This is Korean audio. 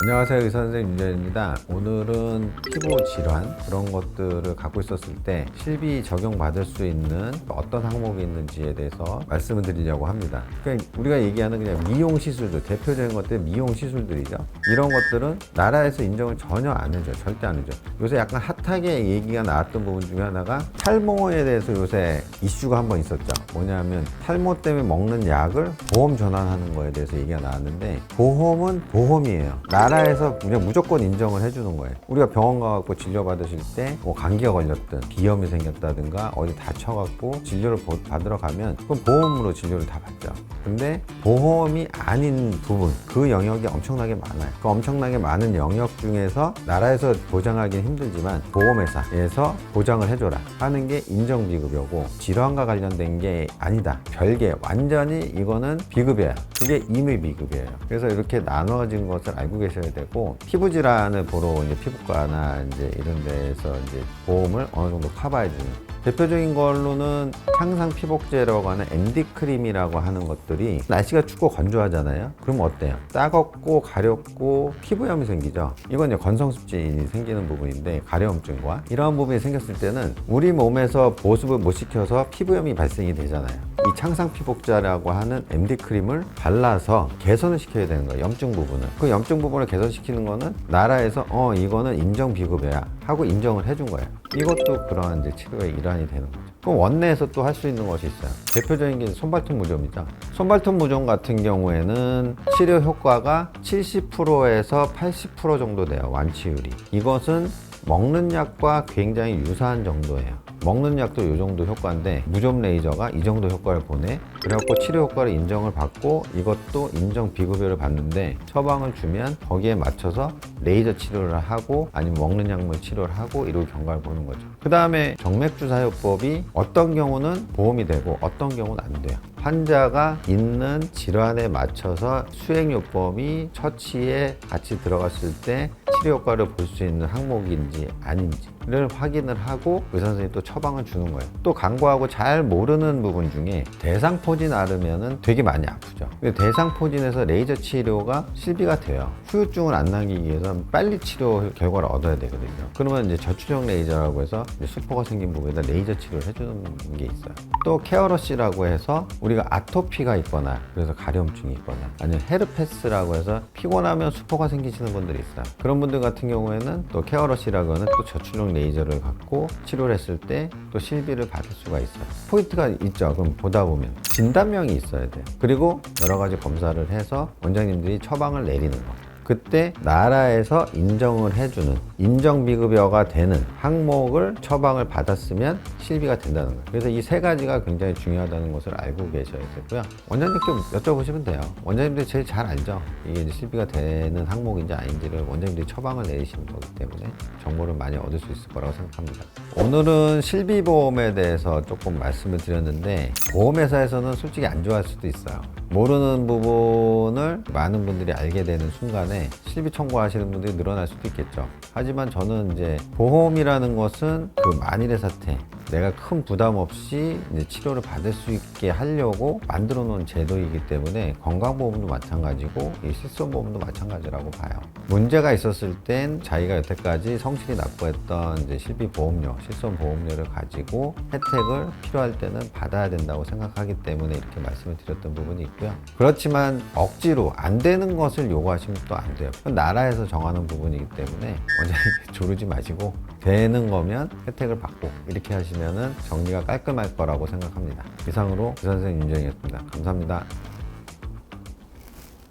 안녕하세요, 의사선생님 윤재현입니다. 오늘은 피부 질환 그런 것들을 갖고 있었을 때 실비 적용받을 수 있는 어떤 항목이 있는지에 대해서 말씀을 드리려고 합니다. 그러니까 우리가 얘기하는 그냥 미용 시술들, 대표적인 것들 미용 시술들이죠. 이런 것들은 나라에서 인정을 전혀 안 해줘요. 절대 안 해줘요. 요새 약간 핫하게 얘기가 나왔던 부분 중에 하나가 탈모에 대해서 요새 이슈가 한번 있었죠. 뭐냐면 탈모 때문에 먹는 약을 보험 전환하는 거에 대해서 얘기가 나왔는데, 보험은 보험이에요. 나라에서 그냥 무조건 인정을 해주는 거예요. 우리가 병원 가갖고 진료받으실 때 뭐 감기가 걸렸든 비염이 생겼다든가 어디 다쳐갖고 진료를 받으러 가면 그건 보험으로 진료를 다 받죠. 근데 보험이 아닌 부분, 그 영역이 엄청나게 많아요. 그 엄청나게 많은 영역 중에서 나라에서 보장하기는 힘들지만 보험회사에서 보장을 해줘라 하는 게 인정비급여고, 질환과 관련된 게 아니다, 별개, 완전히 이거는 비급여야. 그게 임의비급여예요. 그래서 이렇게 나눠진 것을 알고 계셔야 되고, 피부 질환을 보러 이제 피부과나 이제 이런 데에서 이제 보험을 어느 정도 커버해주는 대표적인 걸로는 향상 피복제라고 하는 MD 크림이라고 하는 것들이, 날씨가 춥고 건조하잖아요. 그럼 어때요? 따갑고 가렵고 피부염이 생기죠. 이건 이제 건성습진이 생기는 부분인데, 가려움증과 이러한 부분이 생겼을 때는 우리 몸에서 보습을 못 시켜서 피부염이 발생이 되잖아요. 이 창상 피복제라고 하는 MD 크림을 발라서 개선을 시켜야 되는 거예요. 염증 부분을. 그 염증 부분을 개선시키는 거는 나라에서 이거는 인정 비급여야 하고 인정을 해준 거예요. 이것도 그런 이제 치료의 일환이 되는 거죠. 그럼 원내에서 또 할 수 있는 것이 있어요. 대표적인 게 손발톱 무좀이죠. 손발톱 무좀 같은 경우에는 치료 효과가 70%에서 80% 정도 돼요. 완치율이. 이것은 먹는 약과 굉장히 유사한 정도예요. 먹는 약도 이 정도 효과인데 무좀 레이저가 이 정도 효과를 보내. 그래갖고 치료 효과를 인정을 받고 이것도 인정 비급여를 받는데, 처방을 주면 거기에 맞춰서 레이저 치료를 하고 아니면 먹는 약물 치료를 하고 이런 경과를 보는 거죠. 그 다음에 정맥주사요법이 어떤 경우는 보험이 되고 어떤 경우는 안 돼요. 환자가 있는 질환에 맞춰서 수행요법이 처치에 같이 들어갔을 때 치료 효과를 볼 수 있는 항목인지 아닌지를 확인을 하고 의사 선생님이 또 처방을 주는 거예요. 또 간과하고 잘 모르는 부분 중에 대상포진 앓으면 되게 많이 아프죠. 근데 대상포진에서 레이저 치료가 실비가 돼요. 후유증을 안 남기기 위해서는 빨리 치료 결과를 얻어야 되거든요. 그러면 이제 저출력 레이저라고 해서 이제 수포가 생긴 부분에다 레이저 치료를 해주는 게 있어요. 또 케어러시라고 해서 우리가 아토피가 있거나 그래서 가려움증이 있거나 아니면 헤르페스라고 해서 피곤하면 수포가 생기시는 분들이 있어요. 그런 분들 같은 경우에는 또 케어러시라고 하는 또 저출력 레이저를 갖고 치료를 했을 때 또 실비를 받을 수가 있어요. 포인트가 있죠. 그럼 보다 보면 진단명이 있어야 돼요. 그리고 여러 가지 검사를 해서 원장님들이 처방을 내리는 거. 그때 나라에서 인정을 해주는 인정비급여가 되는 항목을 처방을 받았으면 실비가 된다는 거예요. 그래서 이 세 가지가 굉장히 중요하다는 것을 알고 계셔야 되고요. 원장님께 여쭤보시면 돼요. 원장님들이 제일 잘 알죠. 이게 이제 실비가 되는 항목인지 아닌지를 원장님들이 처방을 내리시는 거기 때문에 정보를 많이 얻을 수 있을 거라고 생각합니다. 오늘은 실비보험에 대해서 조금 말씀을 드렸는데, 보험회사에서는 솔직히 안 좋아할 수도 있어요. 모르는 부분을 많은 분들이 알게 되는 순간에 실비 청구하시는 분들이 늘어날 수도 있겠죠. 하지만 저는 이제 보험이라는 것은 그 만일의 사태, 내가 큰 부담 없이 이제 치료를 받을 수 있게 하려고 만들어 놓은 제도이기 때문에 건강보험도 마찬가지고 이 실손보험도 마찬가지라고 봐요. 문제가 있었을 땐 자기가 여태까지 성실히 납부했던 이제 실비보험료, 실손보험료를 가지고 혜택을 필요할 때는 받아야 된다고 생각하기 때문에 이렇게 말씀을 드렸던 부분이 있고요. 그렇지만 억지로 안 되는 것을 요구하시면 또 안 돼요. 그건 나라에서 정하는 부분이기 때문에 원장님 조르지 마시고 되는 거면 혜택을 받고 이렇게 하시면은 정리가 깔끔할 거라고 생각합니다. 이상으로 의사 선생님 윤정이었습니다. 감사합니다.